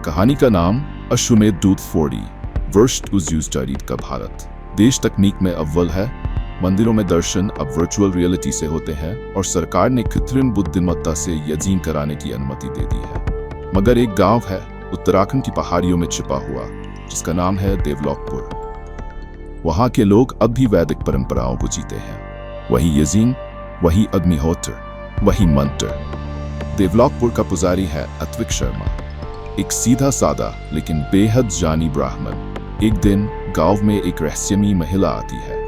कहानी का नाम अश्वमेध दूत 40 वर्ष उज़यूज़ का भारत देश तकनीक में अव्वल है। मंदिरों में दर्शन अब वर्चुअल रियलिटी से होते हैं और सरकार ने कृत्रिम बुद्धिमत्ता से यजीन कराने की अनुमति दे दी है। मगर एक गांव है उत्तराखंड की पहाड़ियों में छिपा हुआ जिसका नाम है देवलोकपुर। वहां के लोग अब भी वैदिक परंपराओं को जीते हैं। वही यजीन, वही अग्निहोत्र, वही मंत्र। देवलोकपुर का पुजारी है अत्विक शर्मा, एक सीधा सादा लेकिन बेहद जानी ब्राह्मण। एक दिन गांव में एक रहस्यमयी महिला आती है।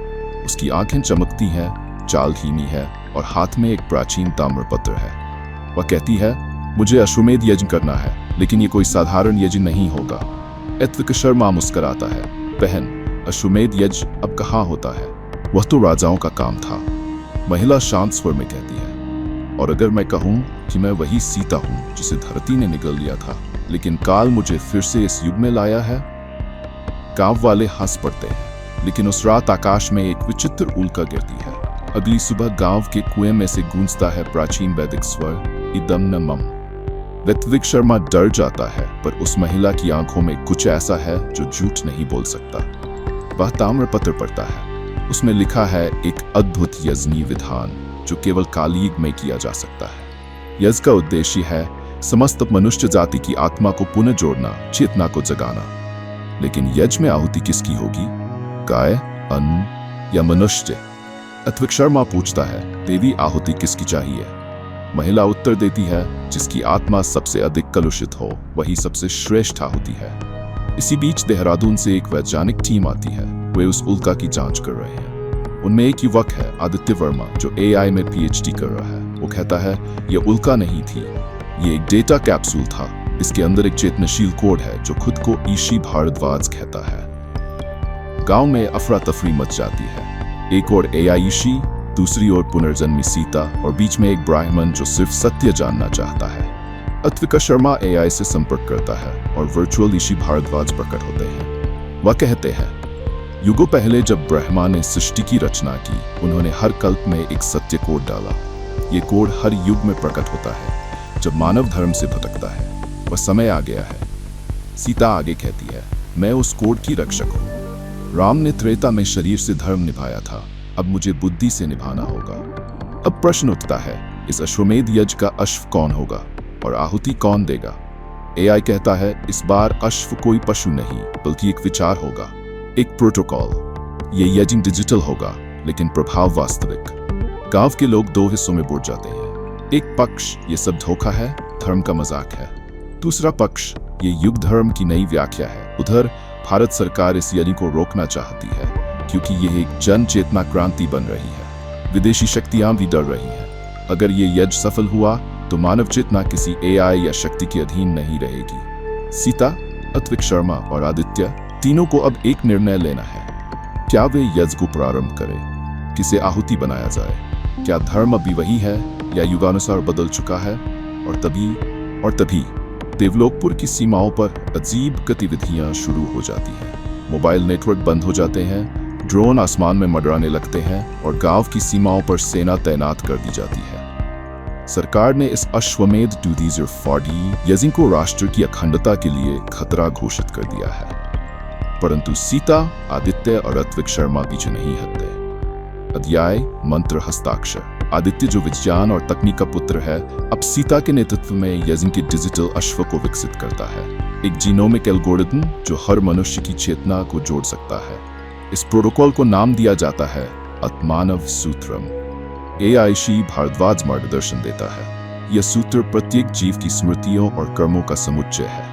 उसकी आंखें चमकती हैं, चाल धीमी है और हाथ में एक प्राचीन ताम्रपत्र है। वह कहती है, मुझे अश्वमेध यज्ञ करना है, लेकिन ये कोई साधारण यज्ञ नहीं होगा। अत्विक शर्मा मुस्कुराता है, बहन, अश्वमेध यज्ञ अब कहाँ होता है? वह तो राजाओं का काम था। महिला शांत स्वर में कहती है, और अगर मैं कहूँ कि मैं वही सीता हूँ जिसे धरती ने निगल लिया था, लेकिन काल मुझे फिर से इस युग में लाया है? गांव वाले हंस पड़ते हैं। लेकिन उस रात आकाश में एक विचित्र उल्का गिरती है। अगली सुबह गांव के कुएं में से गूंजता है प्राचीन वैदिक स्वर, इदम न मम। अत्विक शर्मा डर जाता है, पर उस महिला की आंखों में कुछ ऐसा है जो झूठ नहीं बोल सकता। वह ताम्रपत्र पढ़ता है। उसमें लिखा है एक अद्भुत यज्ञ विधान जो केवल कालयुग में किया जा सकता है। यज्ञ का उद्देश्य है समस्त मनुष्य जाति की आत्मा को पुनः जोड़ना, चेतना को जगाना। लेकिन यज्ञ में आहुति किसकी होगी? गाय, अन्न या मनुष्य? अत्विक शर्मा पूछता है, देवी आहुति किसकी चाहिए? महिला उत्तर देती है, जिसकी आत्मा सबसे अधिक कलुषित हो वही सबसे श्रेष्ठ आहुति है। इसी बीच देहरादून से एक वैज्ञानिक टीम आती है। वे उस उल्का की जांच कर रहे हैं। उनमें एक युवक है आदित्य वर्मा जो AI में PhD कर रहा है। वो कहता है, यह उल्का नहीं थी, ये एक डेटा कैप्सूल था। इसके अंदर एक चेतनशील कोड है जो खुद को ईशी भारद्वाज कहता है। गांव में अफरा तफरी मच जाती है। एक ओर AI ईशी, दूसरी ओर पुनर्जन्मी सीता और बीच में एक ब्राह्मण जो सिर्फ सत्य जानना चाहता है। अत्विक शर्मा AI से संपर्क करता है और वर्चुअल ईशी भारद्वाज प्रकट होते हैं। वह कहते हैं, युगों पहले जब ब्रह्मा ने सृष्टि की रचना की, उन्होंने हर कल्प में एक सत्य कोड डाला। ये कोड हर युग में प्रकट होता है जब मानव धर्म से भटकता है। वह समय आ गया है। सीता आगे कहती है, मैं उस कोड की रक्षक हूँ। राम ने त्रेता में शरीर से धर्म निभाया था, अब मुझे बुद्धि से निभाना होगा। अब प्रश्न उठता है, इस अश्वमेध यज्ञ का अश्व कौन होगा और आहुति कौन देगा? AI कहता है, इस बार अश्व कोई पशु नहीं बल्कि एक विचार होगा, एक प्रोटोकॉल। ये यज्ञ डिजिटल होगा लेकिन प्रभाव वास्तविक। गांव के लोग दो हिस्सों में बंट जाते हैं। एक पक्ष, ये सब धोखा है, धर्म का मजाक है। दूसरा पक्ष, ये युग धर्म की नई व्याख्या है। उधर भारत सरकार इस यज्ञ को रोकना चाहती है क्योंकि यह एक जन चेतना क्रांति बन रही है। विदेशी शक्तियां भी डर रही हैं। अगर ये यज्ञ सफल हुआ तो मानव चेतना किसी AI या शक्ति के अधीन नहीं रहेगी। सीता, अत्विक शर्मा और आदित्य तीनों को अब एक निर्णय लेना है। क्या वे यज्ञ को प्रारंभ करें? किसे आहुति बनाया जाए? क्या धर्म अभी वही है या युगानुसार बदल चुका है? और तभी देवलोकपुर की सीमाओं पर अजीब गतिविधियां शुरू हो जाती हैं। मोबाइल नेटवर्क बंद हो जाते हैं, ड्रोन आसमान में मंडराने लगते हैं और गांव की सीमाओं पर सेना तैनात कर दी जाती है। सरकार ने इस अश्वमेध 40 यज्ञ को राष्ट्र की अखंडता के लिए खतरा घोषित कर दिया है। परंतु सीता, आदित्य और अत्विक शर्मा पीछे नहीं हटते। अध्याय मंत्र हस्ताक्षर। आदित्य जो विज्ञान और तकनीक का पुत्र है, अब सीता के नेतृत्व में यज्ञ के डिजिटल अश्व को विकसित करता है, एक जीनोमिक एल्गोरिथम जो हर मनुष्य की चेतना को जोड़ सकता है। इस प्रोटोकॉल को नाम दिया जाता है आत्मानव सूत्रम। AI शी भारद्वाज मार्गदर्शन देता है। यह सूत्र प्रत्येक जीव की स्मृतियों और कर्मों का समुच्चय है।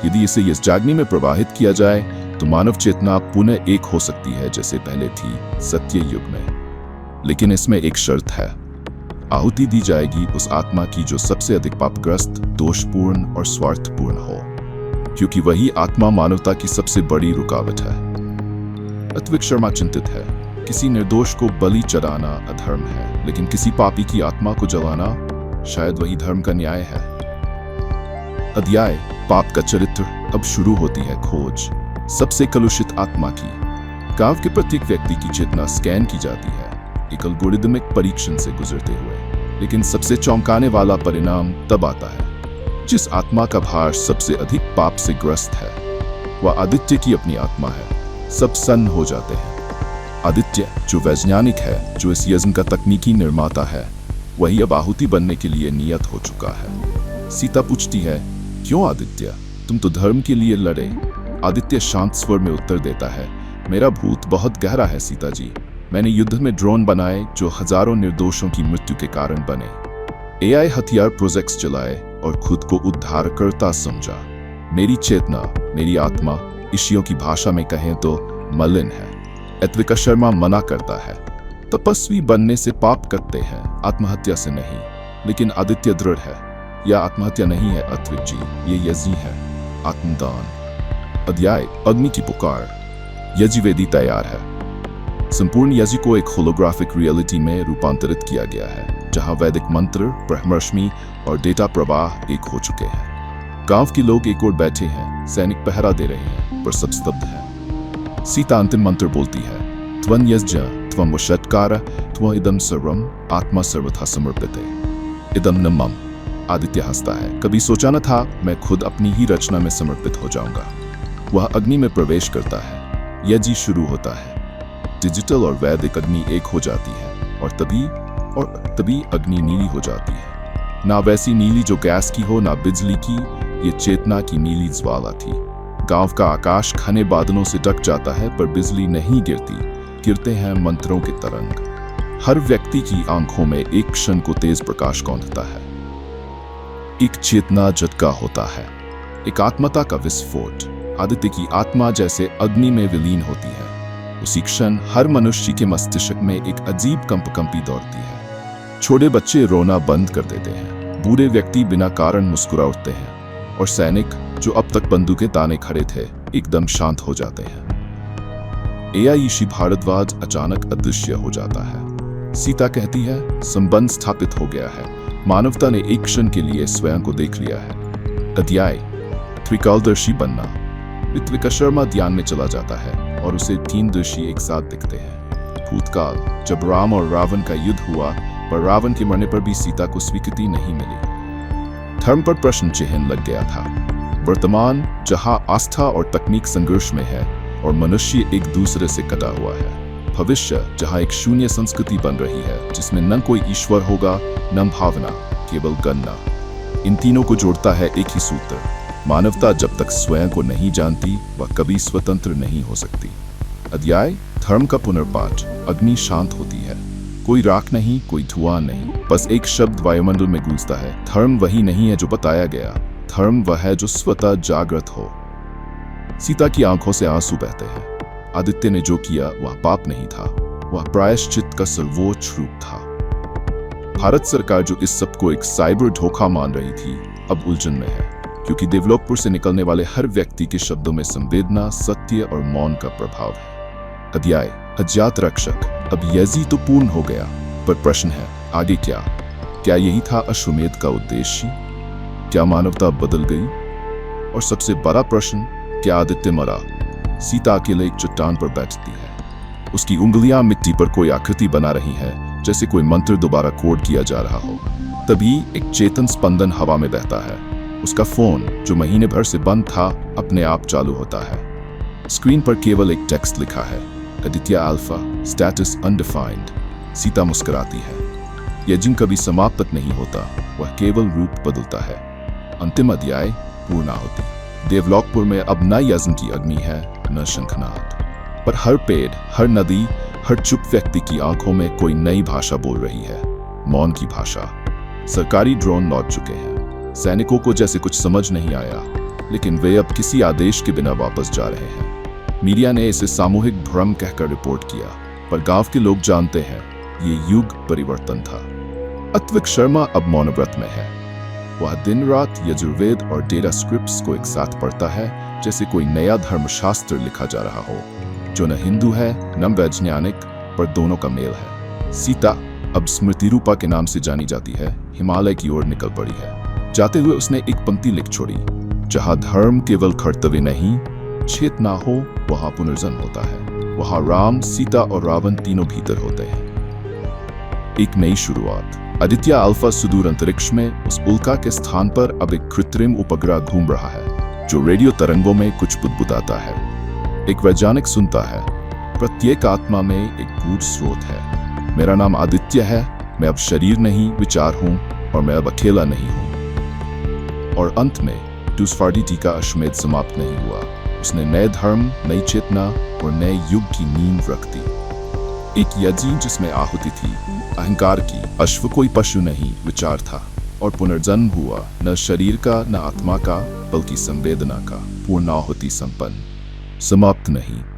यदि इसे इस जागनी में प्रवाहित किया जाए तो मानव चेतना पुनः एक हो सकती है जैसे पहले थी, सत्य युग में। लेकिन इसमें एक शर्त है, आहुति दी जाएगी उस आत्मा की जो सबसे अधिक पापग्रस्त, दोषपूर्ण और स्वार्थपूर्ण हो, क्योंकि वही आत्मा मानवता की सबसे बड़ी रुकावट है। अत्विक शर्मा चिंतित है। किसी निर्दोष को बलि चढ़ाना अधर्म है, लेकिन किसी पापी की आत्मा को जलाना शायद वही धर्म का न्याय है। अध्याय पाप का चरित्र। अब शुरू होती है खोज सबसे कलुषित आत्मा की। गांव के प्रत्येक व्यक्ति की चेतना स्कैन की जाती है, एक एल्गोरिदमिक परीक्षण से गुजरते हुए। लेकिन सबसे चौंकाने वाला परिणाम तब आता है जिस आत्मा का भार सबसे अधिक पाप से ग्रस्त है वह आदित्य की अपनी आत्मा है। सब सन्न हो जाते हैं। आदित्य जो वैज्ञानिक है, जो इस यज्ञ का तकनीकी निर्माता है, वही अब आहुति बनने के लिए नियत हो चुका है। सीता पूछती है, क्यों आदित्य, तुम तो धर्म के लिए लड़े। आदित्य शांत स्वर में उत्तर देता है, मेरा भूत बहुत गहरा है सीता जी। मैंने युद्ध में ड्रोन बनाए जो हजारों निर्दोषों की मृत्यु के कारण बने। एआई हथियार प्रोजेक्ट्स चलाए और खुद को उद्धारकर्ता समझा। मेरी चेतना, मेरी आत्मा, ऋषियों की भाषा में कहें तो मलिन है। अत्विका शर्मा मना करता है, तपस्वी बनने से पाप करते हैं, आत्महत्या से नहीं। लेकिन आदित्य दृढ़ है, यह आत्महत्या नहीं है अत्विक जी, ये यज्ञ है, आत्मदान। अध्याय अग्नि की पुकार। यजुर्वेदी तैयार है। संपूर्ण यज्ञ को एक होलोग्राफिक रियलिटी में रूपांतरित किया गया है, जहां वैदिक मंत्र, ब्रह्मरश्मि और डेटा प्रवाह एक हो चुके हैं। गांव के लोग एक ओर बैठे हैं, सैनिक पहरा दे रहे हैं, पर सब स्तब्ध है। सीता अंतिम मंत्र बोलती है, त्वं यज्ञ त्वं वषट्कार त्वं इदं सर्वं आत्मा सर्वथा समर्पिते इदं न मम। आदित्य हंसता है, कभी सोचा न था मैं खुद अपनी ही रचना में समर्पित हो जाऊंगा। वह अग्नि में प्रवेश करता है। यज्ञ शुरू होता है। डिजिटल और वैदिक अग्नि एक हो जाती है और तभी अग्नि नीली हो जाती है। ना वैसी नीली जो गैस की हो, ना बिजली की, ये चेतना की नीली ज्वाला थी। गांव का आकाश घने बादलों से ढक जाता है, पर बिजली नहीं गिरती, गिरते हैं मंत्रों के तरंग। हर व्यक्ति की आंखों में एक क्षण को तेज प्रकाश कौंधता है। एक चेतना झटका होता है, एक आत्मता का विस्फोट। आदित्य की आत्मा जैसे अग्नि में विलीन होती है। उसी क्षण हर मनुष्य के मस्तिष्क में एक अजीब कंपी दौड़ती है। छोटे बच्चे रोना बंद कर देते हैं, बूढ़े व्यक्ति बिना कारण मुस्कुरा उठते हैं, और सैनिक जो अब तक बंदूकें ताने खड़े थे एकदम शांत हो जाते हैं। एआई ऋषि भारद्वाज अचानक अदृश्य हो जाता है। सीता कहती है, संबंध स्थापित हो गया है, मानवता ने एक क्षण के लिए स्वयं को देख लिया है। अध्याय त्रिकालदर्शी बनना। अत्विका शर्मा ध्यान में चला जाता है और उसे 3 दृश्य एक साथ दिखते हैं। भूतकाल, जब राम और रावण का युद्ध हुआ, पर रावण के मरने पर भी सीता को स्वीकृति नहीं मिली। धर्म पर प्रश्न चिन्ह लग गया था। वर्तमान, जहां आस्था और तकनीक संघर्ष में है और मनुष्य एक दूसरे से कटा हुआ है। भविष्य, जहां एक शून्य संस्कृति बन रही है, जिसमें न कोई ईश्वर होगा, न भावना, केवल गणना। इन तीनों को जोड़ता है एक ही सूत्र, मानवता जब तक स्वयं को नहीं जानती, वह कभी स्वतंत्र नहीं हो सकती। अध्याय धर्म का पुनर्पाठ। अग्नि शांत होती है, कोई राख नहीं, कोई धुआं नहीं, बस एक शब्द वायुमंडल में गूंजता है, धर्म वही नहीं है जो बताया गया, धर्म वह है जो स्वतः जागृत हो। सीता की आंखों से आंसू बहते हैं। आदित्य ने जो किया वह पाप नहीं था, वह प्रायश्चित का सर्वोच्च रूप था। भारत सरकार जो इस सब को एक साइबर धोखा मान रही थी, अब उलझन में है, क्योंकि डेवलपर से निकलने वाले हर व्यक्ति के शब्दों में संवेदना, सत्य और मौन का प्रभाव है। अध्याय अज्ञात रक्षक। अब यज्ञ तो पूर्ण हो गया, पर प्रश्न है, आगे क्या? क्या यही था अश्वमेध का उद्देश्य? क्या मानवता बदल गई? और सबसे बड़ा प्रश्न, क्या आदित्य मरा? सीता अकेले एक चट्टान पर बैठती है। उसकी उंगलियां मिट्टी पर कोई आकृति बना रही हैं, जैसे कोई मंत्र दोबारा कोड किया जा रहा हो। तभी एक चेतन स्पंदन हवा में बहता है। उसका फोन, जो महीने भर से बंद था, अपने आप चालू होता है। स्क्रीन पर केवल एक टेक्स्ट लिखा है, Aditya alpha, status undefined. Sita मुस्कुराती है। यज्ञ कभी समाप्त तक नहीं होता, वह केवल रूप बदलता है। अंतिम अध्याय पूर्णाहुति। देवलोकपुर में अब न यज्ञ की अग्नि है, न शंखनाद, पर हर पेड़, हर नदी, हर चुप व्यक्ति की आंखों में कोई नई भाषा बोल रही है, मौन की भाषा। सरकारी ड्रोन लौट चुके हैं। सैनिकों को जैसे कुछ समझ नहीं आया, लेकिन वे अब किसी आदेश के बिना वापस जा रहे हैं। मीडिया ने इसे सामूहिक भ्रम कहकर रिपोर्ट किया, पर गांव के लोग जानते हैं ये युग परिवर्तन था। अत्विक शर्मा अब मौनव्रत में है। वह दिन रात यजुर्वेद और डेटा स्क्रिप्ट्स को एक साथ पढ़ता है, जैसे कोई नया धर्मशास्त्र लिखा जा रहा हो, जो न हिंदू है न वैज्ञानिक, पर दोनों का मेल है। सीता अब स्मृति रूपा के नाम से जानी जाती है, हिमालय की ओर निकल पड़ी है। जाते हुए उसने एक पंक्ति लिख छोड़ी, जहां धर्म केवल कर्तव्य नहीं, चेतना हो, वहां पुनर्जन्म होता है। वहां राम, सीता और रावण तीनों भीतर होते हैं। एक नई शुरुआत। आदित्य अल्फा सुदूर अंतरिक्ष में उस उल्का के स्थान पर अब एक कृत्रिम उपग्रह घूम रहा है जो रेडियो तरंगों में कुछ बुदबुदाता है। एक वैज्ञानिक सुनता है, प्रत्येक आत्मा में एक गूढ़ स्रोत है। मेरा नाम आदित्य है, मैं अब शरीर नहीं विचार हूं और मैं अब अकेला नहीं हूं। और अंत में डूथफोर्डी का अश्वमेध समाप्त नहीं हुआ। उसने नए धर्म, नई चेतना और नए युग की नींव रख दी। एक यज्ञ जिसमें आहुति थी अहंकार की। अश्व कोई पशु नहीं विचार था और पुनर्जन्म हुआ न शरीर का न आत्मा का बल्कि संवेदना का। पूर्णाहुति संपन्न, समाप्त नहीं।